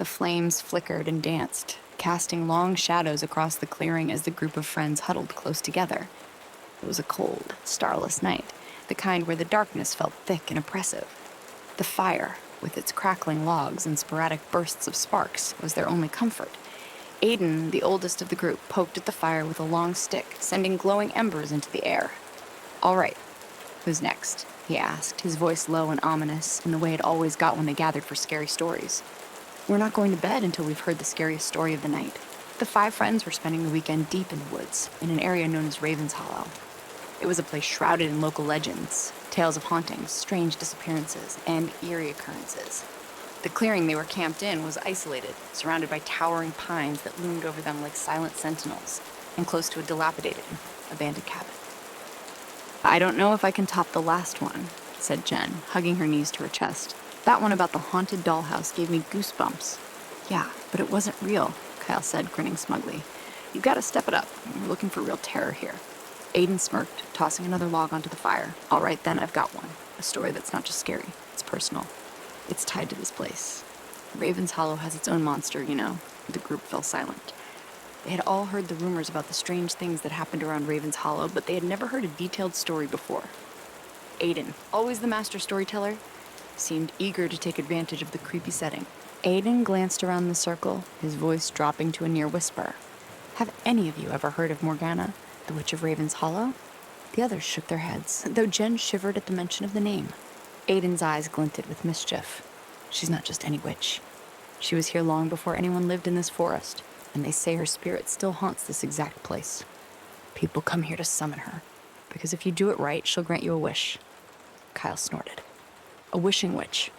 The flames flickered and danced, casting long shadows across the clearing as the group of friends huddled close together. It was a cold, starless night, the kind where the darkness felt thick and oppressive. The fire, with its crackling logs and sporadic bursts of sparks, was their only comfort. Aiden, the oldest of the group, poked at the fire with a long stick, sending glowing embers into the air. "All right, who's next?" he asked, his voice low and ominous, in the way it always got when they gathered for scary stories. "We're not going to bed until we've heard the scariest story of the night." The 5 friends were spending the weekend deep in the woods, in an area known as Raven's Hollow. It was a place shrouded in local legends, tales of hauntings, strange disappearances, and eerie occurrences. The clearing they were camped in was isolated, surrounded by towering pines that loomed over them like silent sentinels, and close to a dilapidated, abandoned cabin. "I don't know if I can top the last one," said Jen, hugging her knees to her chest. "That one about the haunted dollhouse gave me goosebumps." "Yeah, but it wasn't real," Kyle said, grinning smugly. "You've got to step it up. We're looking for real terror here." Aiden smirked, tossing another log onto the fire. "All right, then, I've got one. A story that's not just scary. It's personal. It's tied to this place. Raven's Hollow has its own monster, you know." The group fell silent. They had all heard the rumors about the strange things that happened around Raven's Hollow, but they had never heard a detailed story before. Aiden, always the master storyteller, seemed eager to take advantage of the creepy setting. Aiden glanced around the circle, his voice dropping to a near whisper. "Have any of you ever heard of Morgana, the Witch of Raven's Hollow?" The others shook their heads, though Jen shivered at the mention of the name. Aiden's eyes glinted with mischief. "She's not just any witch. She was here long before anyone lived in this forest, and they say her spirit still haunts this exact place. People come here to summon her, because if you do it right, she'll grant you a wish." Kyle snorted. "A wishing witch.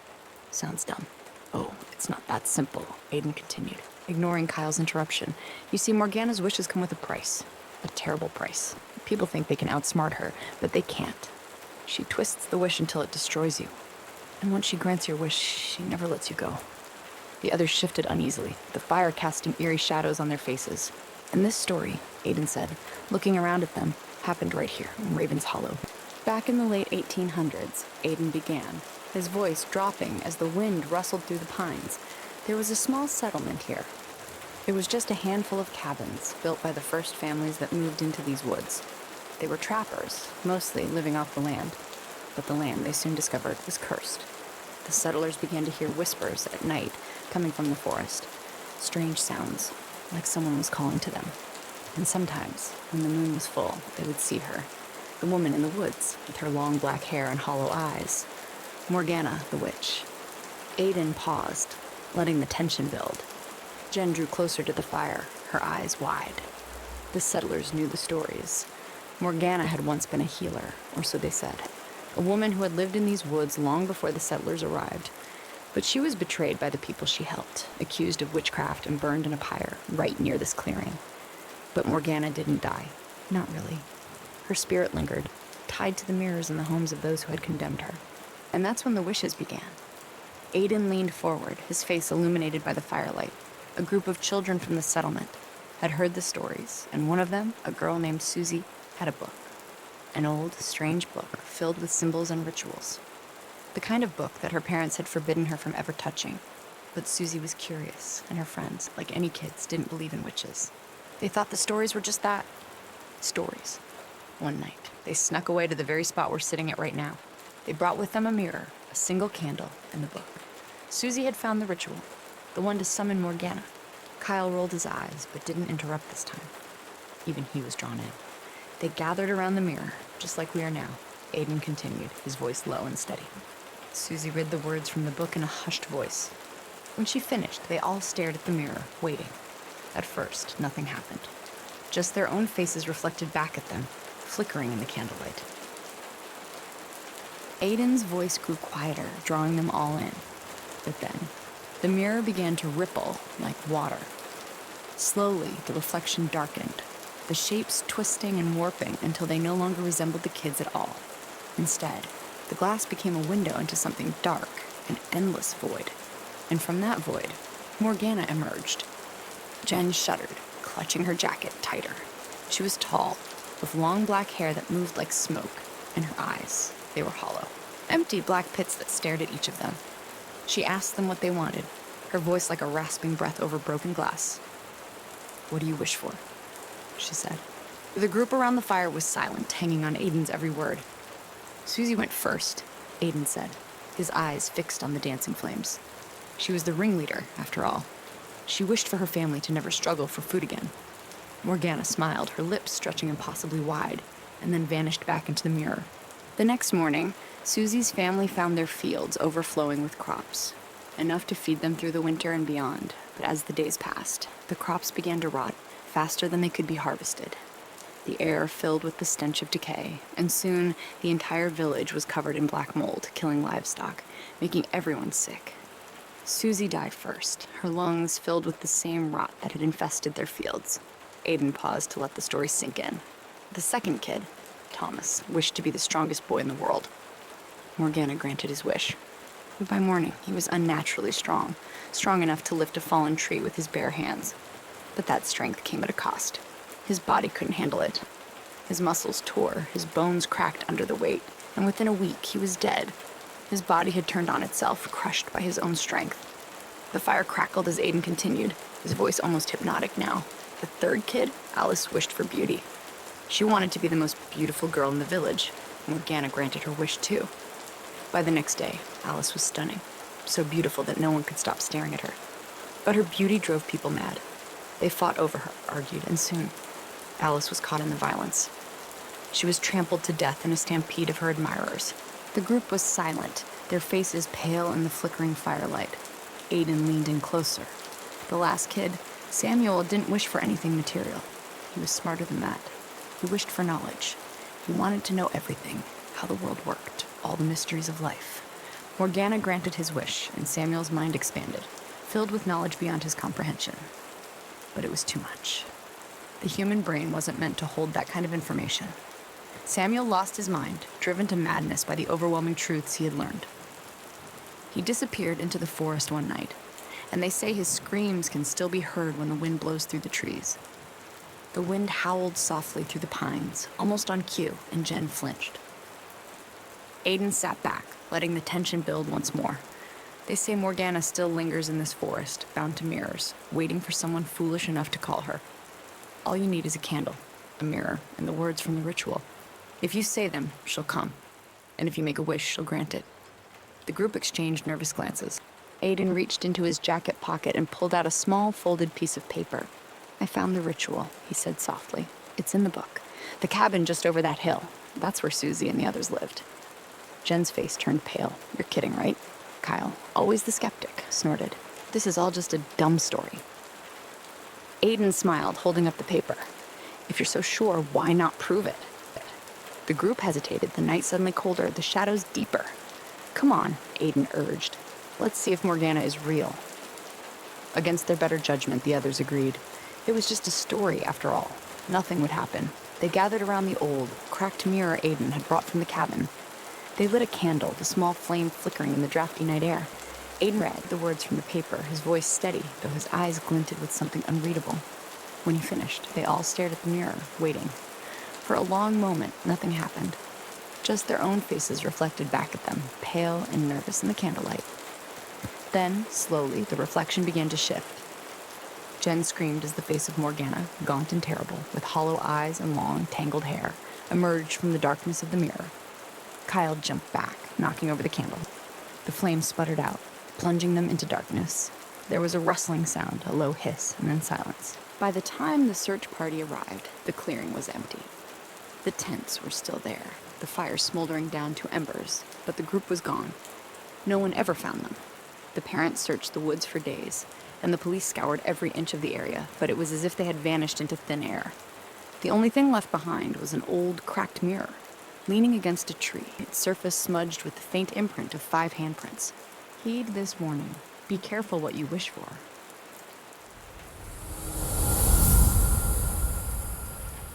Sounds dumb." "Oh, it's not that simple," Aiden continued, ignoring Kyle's interruption. "You see, Morgana's wishes come with a price. A terrible price. People think they can outsmart her, but they can't. She twists the wish until it destroys you. And once she grants your wish, she never lets you go." The others shifted uneasily, the fire casting eerie shadows on their faces. "And this story," Aiden said, looking around at them, "happened right here, in Raven's Hollow." Back in the late 1800s, Aiden began, his voice dropping as the wind rustled through the pines. There was a small settlement here. It was just a handful of cabins, built by the first families that moved into these woods. They were trappers, mostly living off the land. But the land, they soon discovered, was cursed. The settlers began to hear whispers at night coming from the forest. Strange sounds, like someone was calling to them. And sometimes, when the moon was full, they would see her. The woman in the woods, with her long black hair and hollow eyes. Morgana, the witch. Aiden paused, letting the tension build. Jen drew closer to the fire, her eyes wide. The settlers knew the stories. Morgana had once been a healer, or so they said. A woman who had lived in these woods long before the settlers arrived. But she was betrayed by the people she helped, accused of witchcraft and burned in a pyre right near this clearing. But Morgana didn't die. Not really. Her spirit lingered, tied to the mirrors in the homes of those who had condemned her. And that's when the wishes began. Aiden leaned forward, his face illuminated by the firelight. A group of children from the settlement had heard the stories, and one of them, a girl named Susie, had a book. An old, strange book filled with symbols and rituals. The kind of book that her parents had forbidden her from ever touching. But Susie was curious, and her friends, like any kids, didn't believe in witches. They thought the stories were just that. Stories. One night, they snuck away to the very spot we're sitting at right now. They brought with them a mirror, a single candle, and the book. Susie had found the ritual, the one to summon Morgana. Kyle rolled his eyes, but didn't interrupt this time. Even he was drawn in. They gathered around the mirror, just like we are now. Aiden continued, his voice low and steady. Susie read the words from the book in a hushed voice. When she finished, they all stared at the mirror, waiting. At first, nothing happened. Just their own faces reflected back at them, flickering in the candlelight. Aiden's voice grew quieter, drawing them all in. But then, the mirror began to ripple like water. Slowly, the reflection darkened, the shapes twisting and warping until they no longer resembled the kids at all. Instead, the glass became a window into something dark, an endless void. And from that void, Morgana emerged. Jen shuddered, clutching her jacket tighter. She was tall, with long black hair that moved like smoke, and her eyes, they were hollow. Empty black pits that stared at each of them. She asked them what they wanted, her voice like a rasping breath over broken glass. "What do you wish for?" she said. The group around the fire was silent, hanging on Aiden's every word. "Susie went first," Aiden said, his eyes fixed on the dancing flames. She was the ringleader, after all. She wished for her family to never struggle for food again. Morgana smiled, her lips stretching impossibly wide, and then vanished back into the mirror. The next morning, Susie's family found their fields overflowing with crops, enough to feed them through the winter and beyond. But as the days passed, the crops began to rot faster than they could be harvested. The air filled with the stench of decay, and soon the entire village was covered in black mold, killing livestock, making everyone sick. Susie died first, her lungs filled with the same rot that had infested their fields. Aiden paused to let the story sink in. The second kid, Thomas, wished to be the strongest boy in the world. Morgana granted his wish. But by morning, he was unnaturally strong, strong enough to lift a fallen tree with his bare hands. But that strength came at a cost. His body couldn't handle it. His muscles tore, his bones cracked under the weight, and within a week he was dead. His body had turned on itself, crushed by his own strength. The fire crackled as Aiden continued, his voice almost hypnotic now. The third kid, Alice, wished for beauty. She wanted to be the most beautiful girl in the village. Morgana granted her wish too. By the next day, Alice was stunning, so beautiful that no one could stop staring at her. But her beauty drove people mad. They fought over her, argued, and soon, Alice was caught in the violence. She was trampled to death in a stampede of her admirers. The group was silent, their faces pale in the flickering firelight. Aiden leaned in closer. The last kid, Samuel, didn't wish for anything material. He was smarter than that. He wished for knowledge. He wanted to know everything, how the world worked, all the mysteries of life. Morgana granted his wish, and Samuel's mind expanded, filled with knowledge beyond his comprehension. But it was too much. The human brain wasn't meant to hold that kind of information. Samuel lost his mind, driven to madness by the overwhelming truths he had learned. He disappeared into the forest one night, and they say his screams can still be heard when the wind blows through the trees. The wind howled softly through the pines, almost on cue, and Jen flinched. Aiden sat back, letting the tension build once more. They say Morgana still lingers in this forest, bound to mirrors, waiting for someone foolish enough to call her. All you need is a candle, a mirror, and the words from the ritual. If you say them, she'll come. And if you make a wish, she'll grant it. The group exchanged nervous glances. Aiden reached into his jacket pocket and pulled out a small folded piece of paper. "I found the ritual," he said softly. "It's in the book. The cabin just over that hill. That's where Susie and the others lived." Jen's face turned pale. "You're kidding, right?" Kyle, always the skeptic, snorted. "This is all just a dumb story." Aiden smiled, holding up the paper. "If you're so sure, why not prove it?" The group hesitated, the night suddenly colder, the shadows deeper. "Come on," Aiden urged. "Let's see if Morgana is real." Against their better judgment, the others agreed. It was just a story, after all. Nothing would happen. They gathered around the old, cracked mirror Aiden had brought from the cabin. They lit a candle, the small flame flickering in the drafty night air. Aiden read the words from the paper, his voice steady, though his eyes glinted with something unreadable. When he finished, they all stared at the mirror, waiting. For a long moment, nothing happened. Just their own faces reflected back at them, pale and nervous in the candlelight. Then, slowly, the reflection began to shift. Jen screamed as the face of Morgana, gaunt and terrible, with hollow eyes and long, tangled hair, emerged from the darkness of the mirror. Kyle jumped back, knocking over the candle. The flames sputtered out, plunging them into darkness. There was a rustling sound, a low hiss, and then silence. By the time the search party arrived, the clearing was empty. The tents were still there, the fire smoldering down to embers, but the group was gone. No one ever found them. The parents searched the woods for days, and the police scoured every inch of the area, but it was as if they had vanished into thin air. The only thing left behind was an old, cracked mirror, leaning against a tree, its surface smudged with the faint imprint of 5 handprints. Heed this warning. Be careful what you wish for.